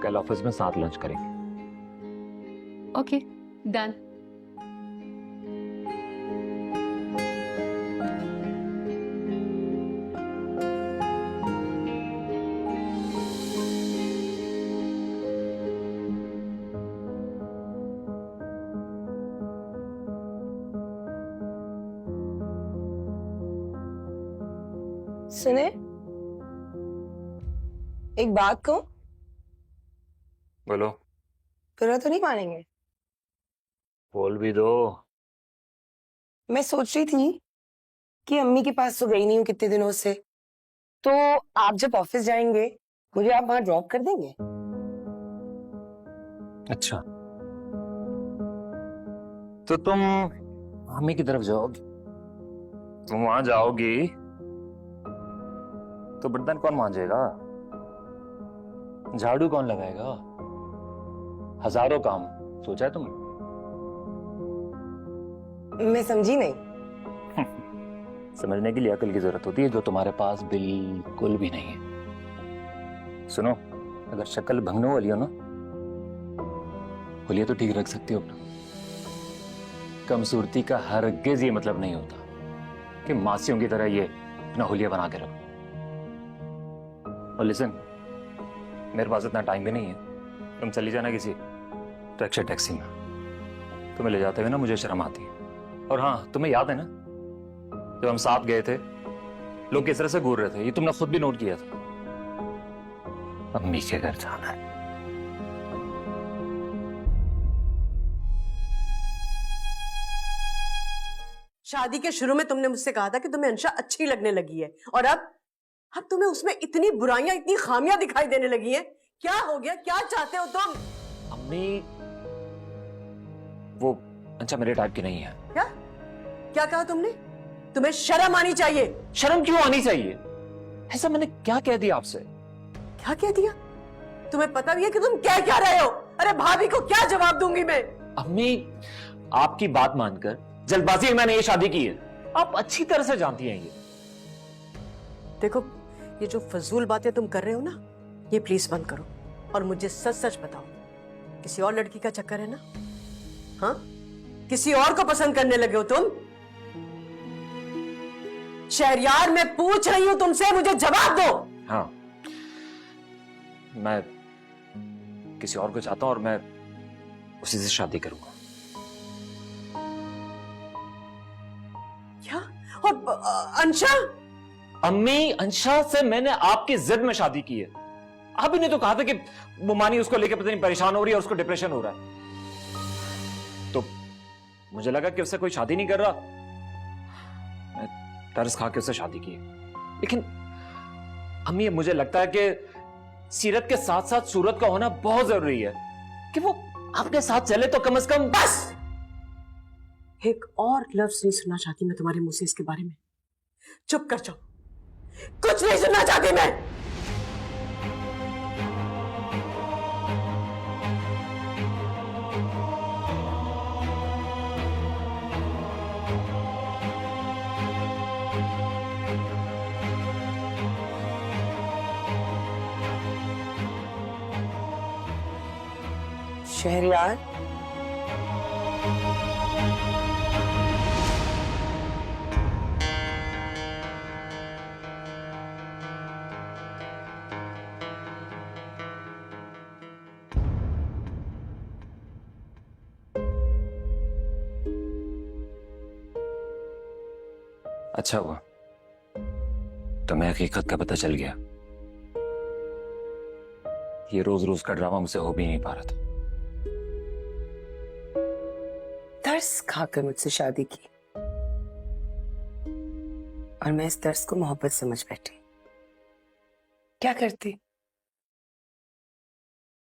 कल ऑफिस में साथ लंच करेंगे। Okay, done. सुने, एक बात कहूं? बोलो। बुरा तो नहीं मानेंगे? बोल भी दो। मैं सोच रही थी कि अम्मी के पास तो गई नहीं हूँ कितने दिनों से, तो आप जब ऑफिस जाएंगे मुझे आप वहां ड्रॉप कर देंगे? अच्छा, तो तुम मम्मी की तरफ जाओगी? तुम वहां जाओगी तो बर्तन कौन मांजेगा? झाड़ू कौन लगाएगा? हजारों काम सोचा है तुमने? मैं समझी नहीं। समझने के लिए अकल की जरूरत होती है, जो तुम्हारे पास बिल्कुल भी नहीं है। सुनो, अगर शक्ल भंगने वाली हो ना, हुलिया तो ठीक रख सकती हो अपना। कमसूरती का हरगिज ये मतलब नहीं होता कि मासियों की तरह ये अपना हुलिया बना के रखो। और लिसन, मेरे पास इतना टाइम भी नहीं है। तुम चली जाना किसी रिक्शा टैक्सी में, तुम्हें ले जाते हुए ना मुझे शर्म आती है। और हाँ, तुम्हें याद है ना जब हम साथ गए थे, लोग किस तरह से घूर रहे थे, ये तुमने खुद भी नोट किया था। अम्मी के घर जाना है। शादी के शुरू में तुमने मुझसे कहा था कि तुम्हें अंशा अच्छी लगने लगी है, और अब तुम्हें उसमें इतनी बुराइयां, इतनी खामियां दिखाई देने लगी हैं। क्या हो गया? क्या चाहते हो तुम? अम्मी, वो अच्छा मेरे टाइप की नहीं है। क्या क्या कहा तुमने? तुम्हें शर्म आनी चाहिए। शर्म क्यों आनी चाहिए? ऐसा मैंने क्या कह दिया आपसे? क्या कह दिया? तुम्हें पता भी है कि तुम क्या कह रहे हो? अरे भाभी को क्या जवाब दूंगी मैं? अम्मी, आपकी बात मानकर जल्दबाजी में मैंने ये शादी की है। आप अच्छी तरह से जानती हैं ये। देखो, ये जो फजूल बातें तुम कर रहे हो ना, ये प्लीज बंद करो और मुझे सच सच बताओ, किसी और लड़की का चक्कर है ना? हाँ, किसी और को पसंद करने लगे हो तुम? शहरयार, मैं पूछ रही हूं तुमसे, मुझे जवाब दो। हाँ, मैं किसी और को चाहता हूं और मैं उसी से शादी करूंगा। क्या? और अंशा? अम्मी, अंशा से मैंने आपकी जिद में शादी की है। आप ही ने तो कहा था कि वो मानी उसको लेकर पता नहीं परेशान हो रही है और उसको डिप्रेशन हो रहा है, तो मुझे लगा कि उससे कोई शादी नहीं कर रहा, मैं तरस खा के उससे शादी की। लेकिन अम्मी, मुझे लगता है कि सीरत के साथ साथ सूरत का होना बहुत जरूरी है, कि वो आपके साथ चले तो कम से कम। बस एक और लफ्ज नहीं सुनना चाहती मैं तुम्हारे मुंह से इसके बारे में। चुप कर जाओ, कुछ नहीं सुनना चाहती मैं। शहरयार, अच्छा हुआ तुम्हें हकीकत का पता चल गया। ये रोज रोज का ड्रामा मुझसे हो भी नहीं पा रहा था। तरस खाकर मुझसे शादी की और मैं इस तरस को मोहब्बत समझ बैठी। क्या करती?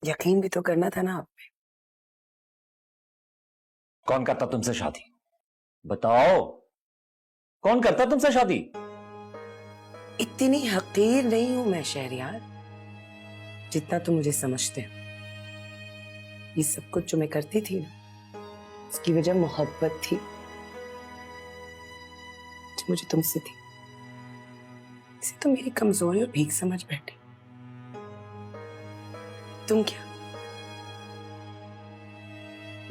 यकीन भी तो करना था ना आप पे। कौन करता तुमसे शादी? बताओ, कौन करता तुमसे शादी? इतनी हकीर नहीं हूं मैं शहरयार, जितना तुम मुझे समझते हो। ये सब कुछ जो मैं करती थी ना, इसकी वजह मोहब्बत थी जो मुझे तुमसे थी। इसे तो मेरी कमजोरी और भीख समझ बैठे। तुम क्या?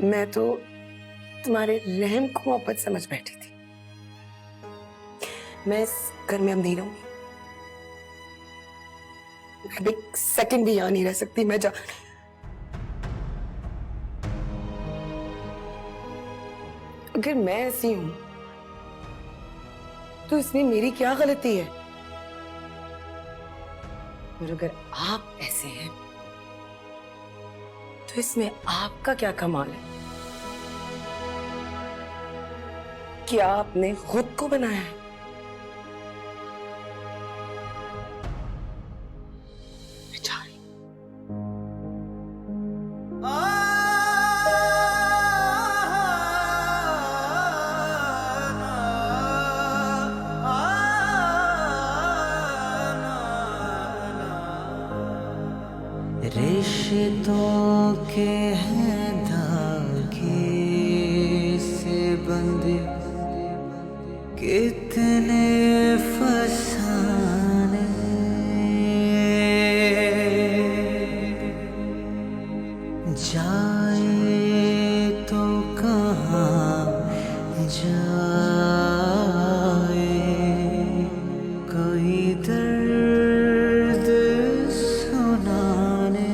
मैं तो तुम्हारे रहम को मोहब्बत समझ बैठी थी। मैं इस घर में अब नहीं रहूंगी। अब एक सेकंड भी यहां नहीं रह सकती। मैं जा अगर मैं ऐसी हूं तो इसमें मेरी क्या गलती है? और अगर आप ऐसे हैं तो इसमें आपका क्या कमाल है? क्या आपने खुद को बनाया है? बेचारी। रिश्तों के हैं धागे से बंधे कितने फसाने, जाए तो कहाँ जाए, कोई दर्द सुनाने।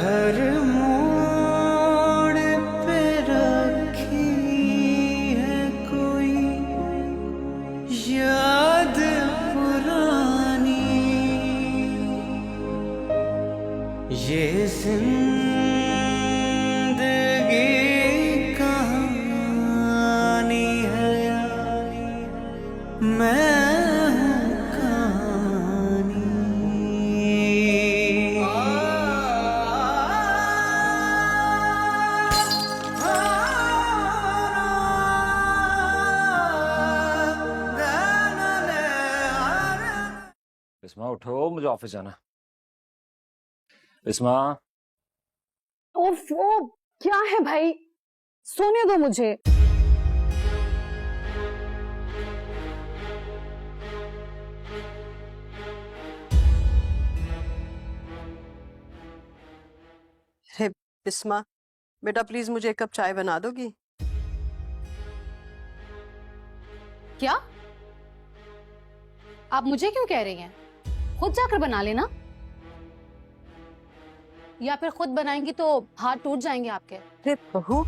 हर मोड़ पे रखी है कोई याद पुरानी, ये जिंदगी कहानी है, मैं हूँ कहानी। बिस्मा उठो, मुझे ऑफिस जाना। बिस्मा, ओफो, क्या है भाई? सोने दो मुझे। हे बिस्मा, बेटा प्लीज मुझे एक कप चाय बना दोगी? क्या? आप मुझे क्यों कह रही हैं? खुद जाकर बना लेना। या फिर खुद बनाएंगी तो हाथ टूट जाएंगे आपके। अरे बहू,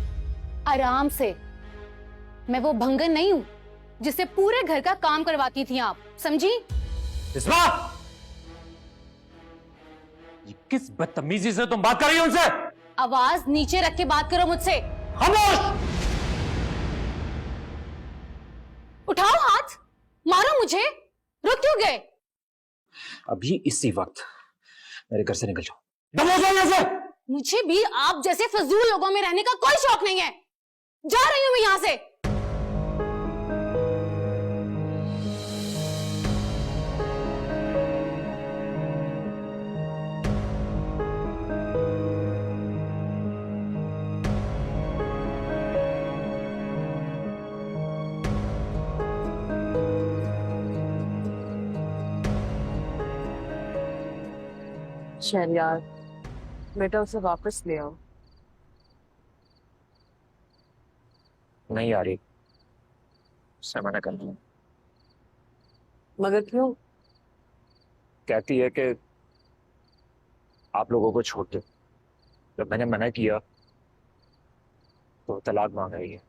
आराम से। मैं वो भंगन नहीं हूं जिससे पूरे घर का काम करवाती थी आप, समझी? बिस्मा, ये किस बदतमीजी से तुम बात कर रही हो उनसे? आवाज नीचे रख के बात करो मुझसे। खामोश! उठाओ हाथ, मारो मुझे। रुक क्यों गए? अभी इसी वक्त मेरे घर से निकल जाओ। दबो जाओ यहाँ से। मुझे भी आप जैसे फजूल लोगों में रहने का कोई शौक नहीं है। जा रही हूं मैं यहां से। शहरयार, बेटा उसे वापस ले आओ। नहीं आ रही, उसने मना कर दिया। मगर क्यों? कहती है कि आप लोगों को छोड़ दो। जब मैंने मना किया तो तलाक मांग रही है।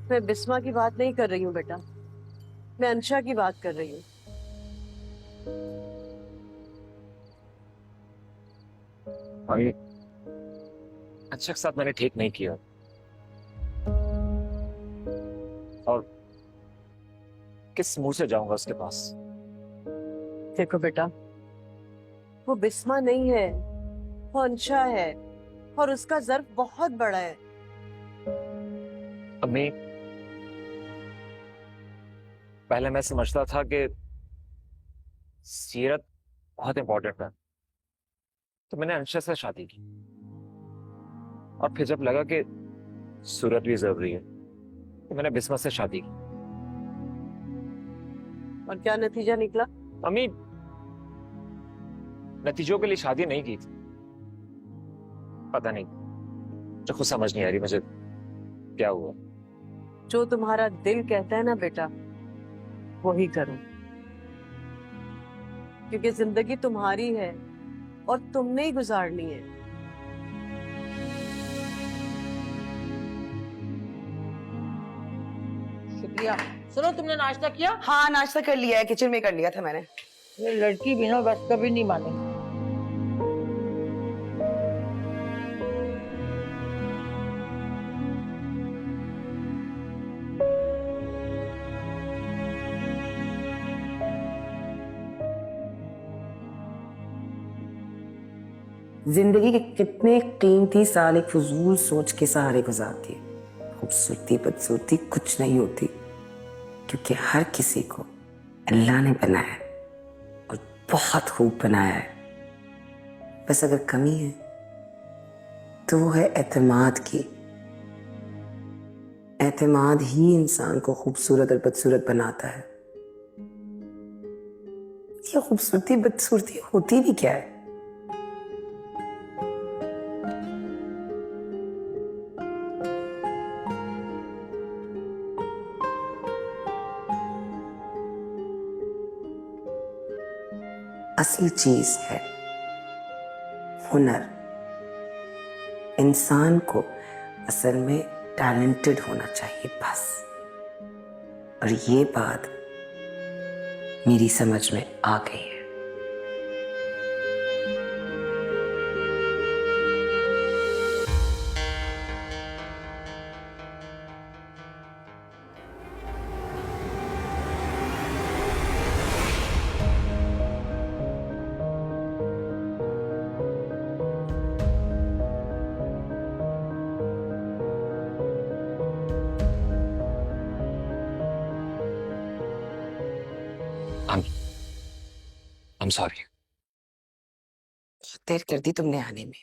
मैं बिस्मा की बात नहीं कर रही हूँ बेटा, मैं अंशा की बात कर रही हूँ। मम्मी, अच्छा के साथ मैंने ठीक नहीं किया। और किस मुंह से जाऊंगा उसके पास? देखो बेटा, वो बिस्मा नहीं है, वो अंशा है, और उसका ज़र्फ बहुत बड़ा है। अम्मी, पहले मैं समझता था कि सीरत बहुत इंपॉर्टेंट है, तो मैंने अंशा से शादी की। और फिर जब लगा कि सूरत भी जरूरी है, तो मैंने बिस्मा से शादी की। और क्या नतीजा निकला? अम्मी, नतीजों के लिए शादी नहीं की थी। पता नहीं, मुझे खुद समझ नहीं आ रही मुझे क्या हुआ। जो तुम्हारा दिल कहता है ना बेटा, वही करो, क्योंकि जिंदगी तुम्हारी है और तुमने ही गुजारनी है। शुक्रिया। सुनो, तुमने नाश्ता किया? हाँ, नाश्ता कर लिया है, किचन में कर लिया था मैंने। ये लड़की भी ना बस कभी नहीं मानेगी। जिंदगी के कितने कीमती साल एक फजूल सोच के सहारे गुजारती है। खूबसूरती बदसूरती कुछ नहीं होती, क्योंकि हर किसी को अल्लाह ने बनाया है और बहुत खूब बनाया है। बस अगर कमी है तो वो है एतमाद की। एतमाद ही इंसान को खूबसूरत और बदसूरत बनाता है। ये खूबसूरती बदसूरती होती भी क्या है? असली चीज है हुनर। इंसान को असल में टैलेंटेड होना चाहिए बस। और ये बात मेरी समझ में आ गई है। I'm sorry. बहुत देर कर दी तुमने आने में।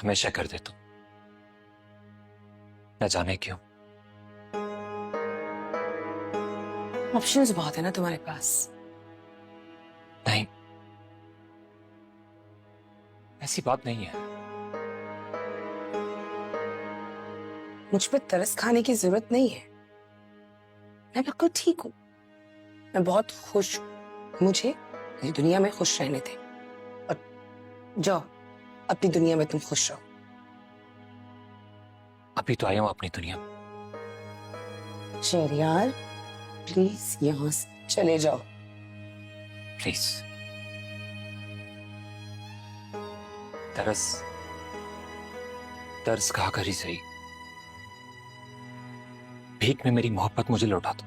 हमेशा कर दे तुम, न जाने क्यों। ऑप्शंस बहुत है ना तुम्हारे पास। नहीं, ऐसी बात नहीं है। मुझ पे तरस खाने की जरूरत नहीं है। मैं बिल्कुल ठीक हूँ, मैं बहुत खुश हूँ। मुझे इस दुनिया में खुश रहने दे और जाओ अपनी दुनिया में तुम खुश रहो। अभी तो आया हूं अपनी दुनिया में। शहरयार, प्लीज यहाँ से चले जाओ। प्लीज। तरस खा कर ही सही, भीख में मेरी मोहब्बत मुझे लौटा दो।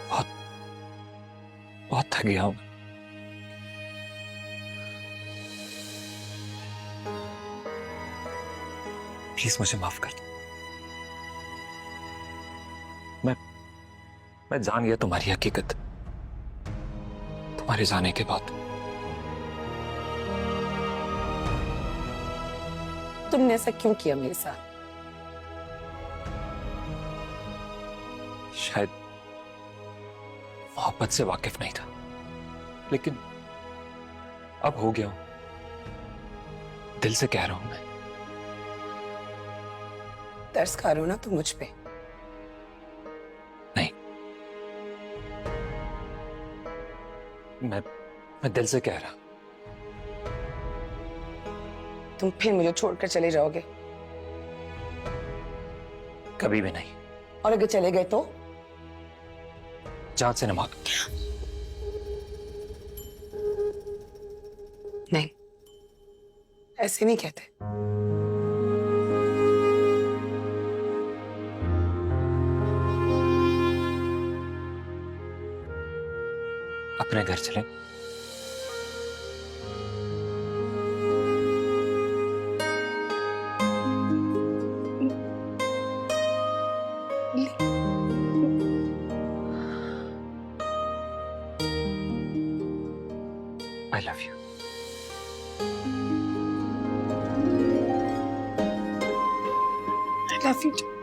बहुत बहुत थक गया हूं। प्लीज मुझे माफ कर दो। मैं जान गया तुम्हारी हकीकत तुम्हारे जाने के बाद। तुमने ऐसा क्यों किया मेरे साथ? शायद मोहब्बत से वाकिफ नहीं था, लेकिन अब हो गया हूं। दिल से कह रहा हूं मैं। तरस खा रहे हो ना तुम मुझ पे? नहीं, मैं दिल से कह रहा। तुम फिर मुझे छोड़कर चले जाओगे? कभी भी नहीं। और अगर चले गए तो? जान से न मांग। नहीं, ऐसे नहीं कहते। अपने घर चले। I love you. काफी था।